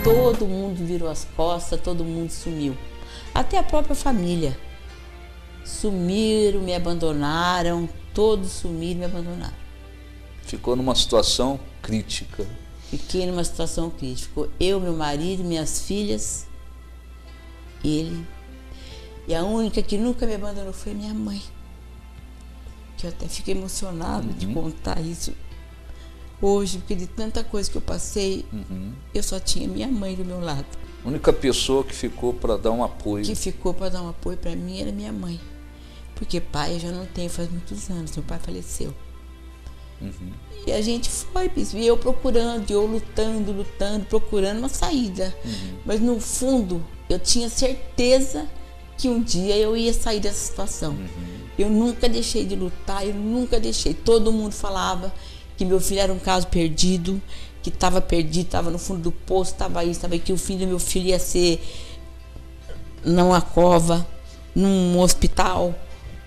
Todo mundo virou as costas, todo mundo sumiu. Até a própria família. Sumiram, me abandonaram, todos sumiram e me abandonaram. Ficou numa situação crítica. Fiquei numa situação crítica. Ficou eu, meu marido, minhas filhas, ele. E a única que nunca me abandonou foi minha mãe. Que eu até fico emocionada de contar isso hoje, porque de tanta coisa que eu passei, eu só tinha minha mãe do meu lado. A única pessoa que ficou para dar um apoio. Que ficou para dar um apoio para mim era minha mãe. Porque pai eu já não tenho faz muitos anos, meu pai faleceu. E a gente foi, e eu procurando, eu lutando, procurando uma saída. Mas no fundo, eu tinha certeza que um dia eu ia sair dessa situação. Eu nunca deixei de lutar, eu nunca deixei. Todo mundo falava que meu filho era um caso perdido, que estava perdido, estava no fundo do poço, estava isso, estava que o filho do meu filho ia ser numa cova, num hospital,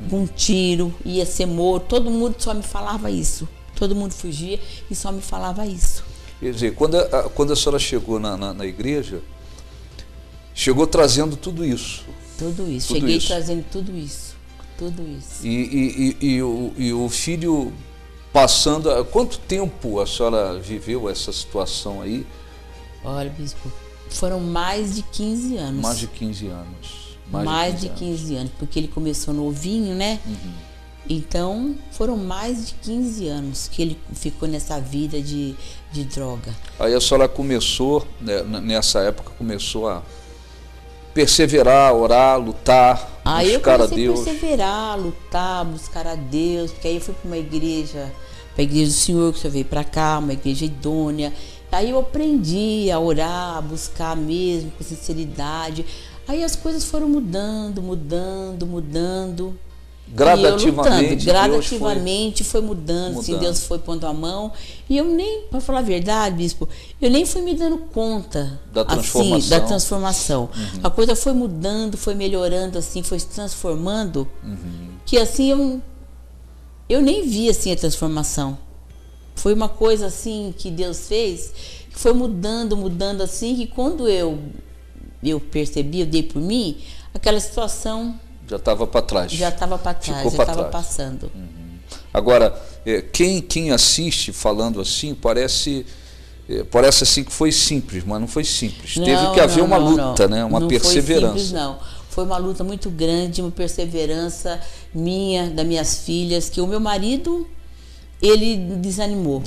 com um tiro, ia ser morto. Todo mundo só me falava isso. Todo mundo fugia e só me falava isso. Quer dizer, quando a senhora chegou na igreja, chegou trazendo tudo isso. Tudo isso. Cheguei trazendo tudo isso. Tudo isso. E o filho passando... Quanto tempo a senhora viveu essa situação aí? Olha, bispo, foram mais de 15 anos. Mais de 15 anos. Mais de 15 anos, porque ele começou novinho, né? Então, foram mais de 15 anos que ele ficou nessa vida de droga. Aí a senhora começou, né, nessa época, começou a perseverar, orar, lutar, buscar a Deus. Aí eu comecei a perseverar, lutar, buscar a Deus, porque aí eu fui para uma igreja, para a igreja do Senhor, que o Senhor veio para cá, uma igreja idônea. Aí eu aprendi a orar, a buscar mesmo, com sinceridade. Aí as coisas foram mudando. Gradativamente foi mudando. Assim, Deus foi pondo a mão. E eu nem, para falar a verdade, bispo, eu nem fui me dando conta da transformação. Assim, da transformação. A coisa foi mudando, foi melhorando, assim, foi se transformando. Que assim, eu nem vi assim a transformação. Foi uma coisa assim que Deus fez, que foi mudando assim, que quando eu percebi, eu dei por mim, aquela situação já estava para trás. Já estava para trás, já estava passando. Agora, quem assiste falando assim, parece assim que foi simples, mas não foi simples. Teve que haver uma luta, né? Uma perseverança. Não foi simples, não. Foi uma luta muito grande, uma perseverança minha, das minhas filhas, que o meu marido... Ele desanimou,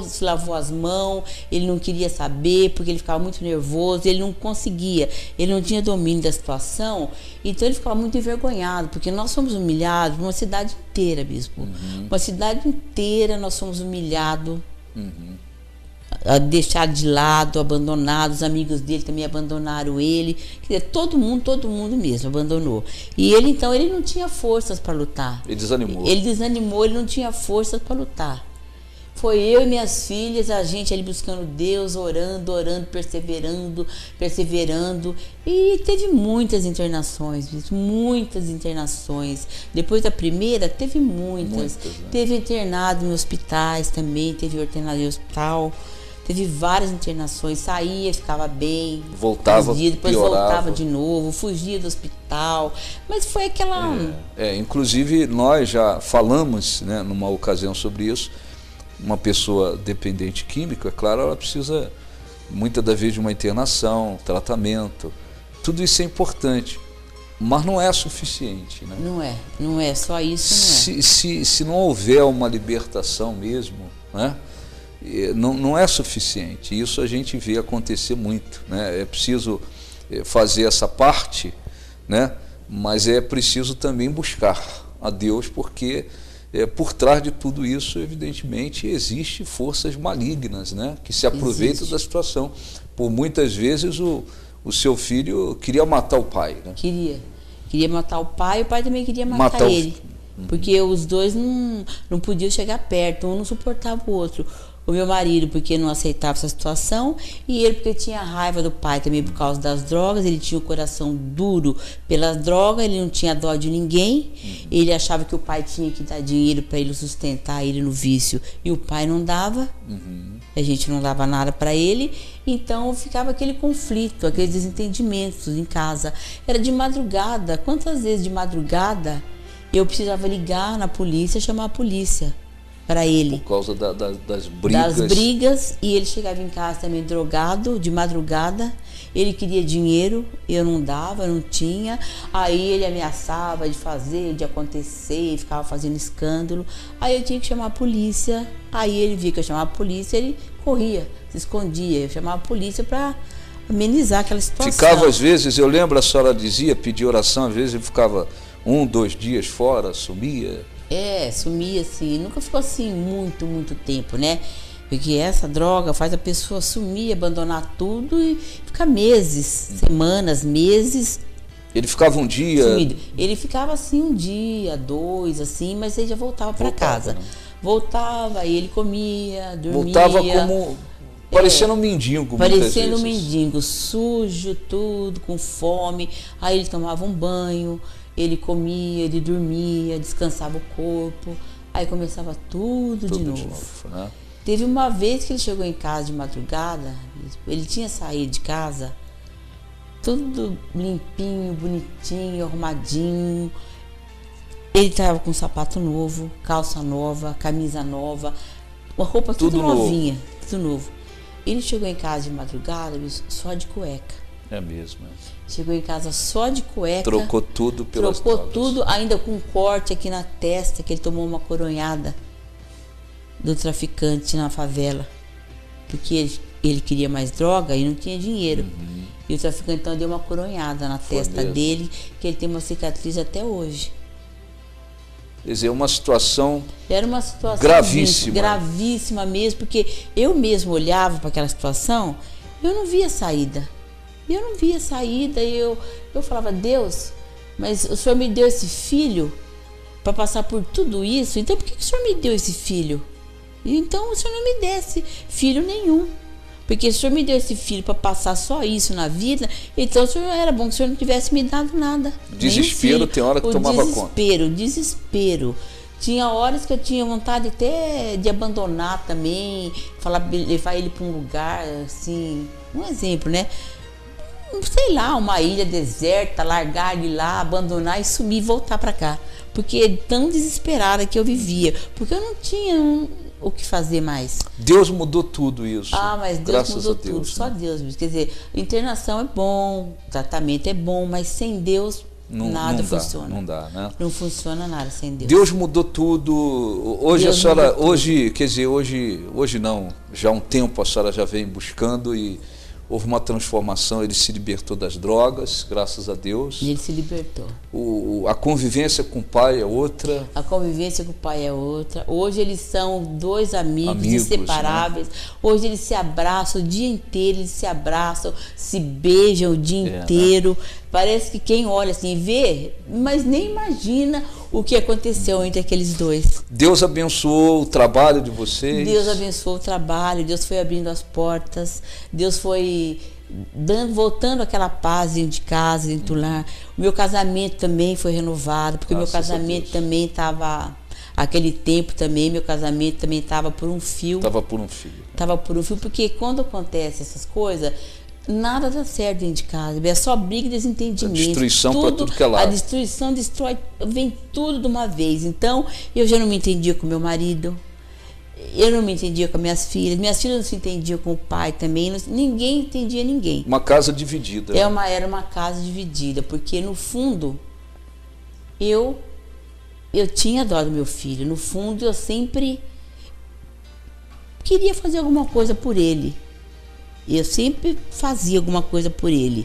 se lavou as mãos, ele não queria saber, porque ele ficava muito nervoso, ele não conseguia, ele não tinha domínio da situação, então ele ficava muito envergonhado, porque nós fomos humilhados, uma cidade inteira, bispo. Uma cidade inteira nós fomos humilhados, deixados de lado, abandonados, os amigos dele também abandonaram ele, quer dizer, todo mundo mesmo abandonou. E ele então, ele não tinha forças para lutar. Ele desanimou, ele não tinha forças para lutar. Foi eu e minhas filhas, a gente ali buscando Deus, orando, perseverando. E teve muitas internações. Depois da primeira, teve muitas. Né? Teve internado em hospitais também, teve internado em hospital. Teve várias internações, saía, ficava bem, voltava, depois piorava. Voltava de novo, fugia do hospital, mas foi aquela... Inclusive nós já falamos, né, numa ocasião sobre isso. Uma pessoa dependente químico, é claro, ela precisa muitas das vezes de uma internação, tratamento, tudo isso é importante, mas não é suficiente, né? Não é, só isso não é. Se não houver uma libertação mesmo, né? Não é suficiente. Isso a gente vê acontecer muito, né? É preciso fazer essa parte, né? Mas é preciso também buscar a Deus, porque por trás de tudo isso, evidentemente, existe forças malignas, né? Que se aproveitam da situação. Por muitas vezes o seu filho queria matar o pai, né? Queria matar o pai também queria matar ele. Porque os dois não podiam chegar perto, um não suportava o outro. O meu marido porque não aceitava essa situação, e ele porque tinha raiva do pai também por causa das drogas. Ele tinha o coração duro pelas drogas, ele não tinha dó de ninguém. Ele achava que o pai tinha que dar dinheiro para ele sustentar ele no vício, e o pai não dava. a gente não dava nada para ele, então ficava aquele conflito, aqueles desentendimentos em casa. Era de madrugada, quantas vezes de madrugada eu precisava ligar na polícia, chamar a polícia para ele. Por causa das brigas. Das brigas, e ele chegava em casa também drogado, de madrugada. Ele queria dinheiro, eu não dava, não tinha. Aí ele ameaçava de fazer, de acontecer, ficava fazendo escândalo. Aí eu tinha que chamar a polícia. Aí ele via que eu chamava a polícia, ele corria, se escondia. Eu chamava a polícia para amenizar aquela situação. Ficava às vezes, eu lembro, a senhora dizia, pedia oração, às vezes ele ficava 1, 2 dias fora, sumia. Sumia assim, nunca ficou assim muito tempo, né? Porque essa droga faz a pessoa sumir, abandonar tudo e ficar meses, semanas, meses. Ele ficava um dia? Sumido. Ele ficava assim 1 dia, 2, assim, mas ele já voltava para casa. Né? Voltava, aí ele comia, dormia. Voltava como... parecendo um mendigo. Parecendo um mendigo, sujo, tudo, com fome. Aí ele tomava um banho, ele comia, ele dormia, descansava o corpo. Aí começava tudo de novo. Né? Teve uma vez que ele chegou em casa de madrugada, ele tinha saído de casa, tudo limpinho, bonitinho, arrumadinho. Ele estava com um sapato novo, calça nova, camisa nova, uma roupa tudo novinha, tudo novo. Ele chegou em casa de madrugada só de cueca. É mesmo. Chegou em casa só de cueca. Trocou tudo pelas drogas. Trocou tudo, ainda com um corte aqui na testa, que ele tomou uma coronhada do traficante na favela, porque ele queria mais droga e não tinha dinheiro. E o traficante então deu uma coronhada na testa dele, que ele tem uma cicatriz até hoje. Quer dizer, uma situação... Era uma situação gravíssima. Gravíssima mesmo, porque eu mesmo olhava para aquela situação, eu não via saída. E eu falava, Deus, mas o Senhor me deu esse filho para passar por tudo isso, então por que o Senhor me deu esse filho? Então o Senhor não me desse filho nenhum. Porque o Senhor me deu esse filho para passar só isso na vida, então o Senhor era bom que o Senhor não tivesse me dado nada. Desespero, tem hora que tomava conta. Desespero. Tinha horas que eu tinha vontade até de abandonar também, levar ele para um lugar, assim, um exemplo, né? Sei lá, uma ilha deserta, largar ele lá, abandonar e sumir e voltar para cá. Porque tão desesperada que eu vivia, porque eu não tinha o que fazer mais. Deus mudou tudo isso. Mas Deus mudou tudo, né? Só Deus mesmo. Quer dizer, internação é bom, tratamento é bom, mas sem Deus nada funciona. Não dá, né? Não funciona nada sem Deus. Deus mudou tudo. Hoje Deus a senhora, hoje não, já há um tempo a senhora já vem buscando e houve uma transformação, ele se libertou das drogas, graças a Deus. Ele se libertou. A convivência com o pai é outra. A convivência com o pai é outra. Hoje eles são 2 amigos inseparáveis. Né? Hoje eles se abraçam o dia inteiro, eles se abraçam, se beijam o dia inteiro. Né? Parece que quem olha assim vê, mas nem imagina o que aconteceu entre aqueles dois. Deus abençoou o trabalho de vocês. Deus abençoou o trabalho, Deus foi abrindo as portas, Deus foi voltando aquela paz dentro de casa, dentro do lar. O meu casamento também foi renovado, porque o meu casamento também estava... Aquele tempo também, meu casamento também estava por um fio. Estava por um fio, porque quando acontece essas coisas... Nada dá certo dentro de casa, é só briga e desentendimento. A destruição para tudo que é lado. A destruição destrói, vem tudo de uma vez. Então, eu já não me entendia com meu marido, eu não me entendia com minhas filhas não se entendiam com o pai também, ninguém entendia ninguém. Uma casa dividida. Era uma casa dividida, porque no fundo, eu tinha dó do meu filho, no fundo eu sempre queria fazer alguma coisa por ele. Eu sempre fazia alguma coisa por ele.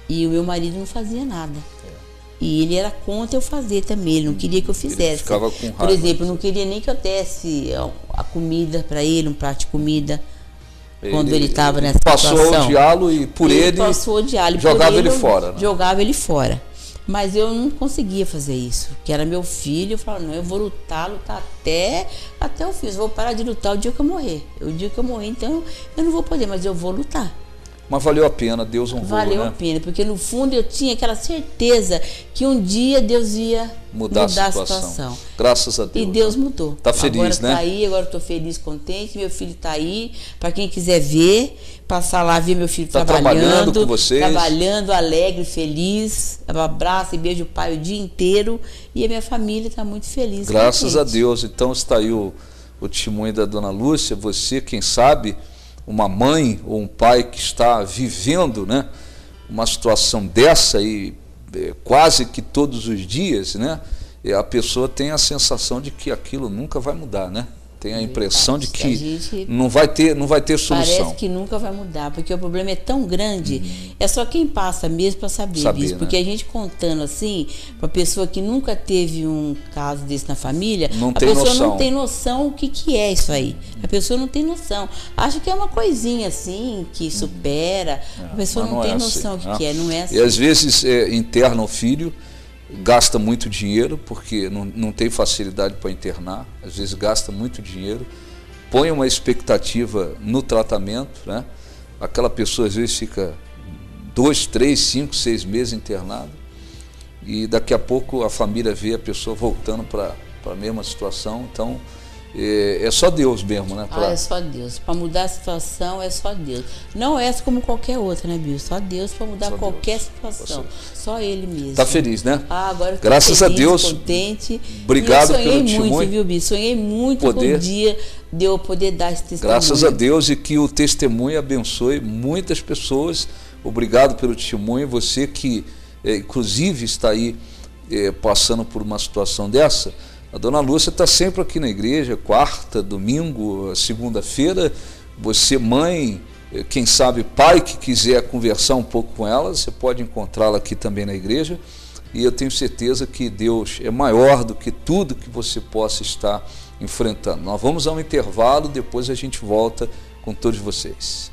E o meu marido não fazia nada. E ele era contra eu fazer também. Ele não queria que eu fizesse. Ele ficava com raiva. Por exemplo, não queria nem que eu desse a comida para ele, um prato de comida. Quando ele estava nessa situação. Passou a odiá-lo e por ele passou a odiá-lo. Jogava ele fora. Né? Jogava ele fora. Mas eu não conseguia fazer isso. Que era meu filho. Eu falava, não, eu vou lutar até o fim. Eu vou parar de lutar o dia que eu morrer. O dia que eu morrer, então, eu não vou poder, mas eu vou lutar. Mas valeu a pena, Deus honrou, valeu a pena, porque no fundo eu tinha aquela certeza que um dia Deus ia mudar a situação. Graças a Deus. E Deus mudou. Tá feliz, agora né? Tá aí, agora eu tô feliz, contente, meu filho tá aí, para quem quiser ver, passar lá, ver meu filho trabalhando com vocês. Trabalhando, alegre, feliz, abraço e beijo o pai o dia inteiro, e a minha família tá muito feliz. Graças a Deus. Então está aí o testemunho da dona Lúcia. Você, quem sabe, uma mãe ou um pai que está vivendo, né, uma situação dessa e quase que todos os dias, né, a pessoa tem a sensação de que aquilo nunca vai mudar, né? Tem a impressão de que não vai ter solução. Parece que nunca vai mudar, porque o problema é tão grande, é só quem passa mesmo para saber disso. Porque a gente contando assim, para a pessoa que nunca teve um caso desse na família, a pessoa não tem noção o que é isso aí. A pessoa não tem noção. Acha que é uma coisinha assim, que supera. A pessoa não tem noção o que é, não é assim. E às vezes interna o filho, gasta muito dinheiro, porque não tem facilidade para internar, às vezes gasta muito dinheiro, põe uma expectativa no tratamento, né? Aquela pessoa às vezes fica 2, 3, 5, 6 meses internada, e daqui a pouco a família vê a pessoa voltando para a mesma situação. Então é só Deus mesmo, né? É só Deus. Para mudar a situação é só Deus. Não é como qualquer outra, né, Bill? Só Deus para mudar qualquer situação. Só Ele mesmo. Tá feliz, né? Agora eu tô graças feliz, a Deus. Contente. Obrigado pelo testemunho. testemunho. Sonhei muito, viu, Bill? Sonhei muito com o dia de eu poder dar esse testemunho. Graças a Deus, e que o testemunho abençoe muitas pessoas. Obrigado pelo testemunho. Você que, inclusive, está aí passando por uma situação dessa. A dona Lúcia está sempre aqui na igreja, quarta, domingo, segunda-feira. Você, mãe, quem sabe pai que quiser conversar um pouco com ela, você pode encontrá-la aqui também na igreja. E eu tenho certeza que Deus é maior do que tudo que você possa estar enfrentando. Nós vamos a um intervalo, depois a gente volta com todos vocês.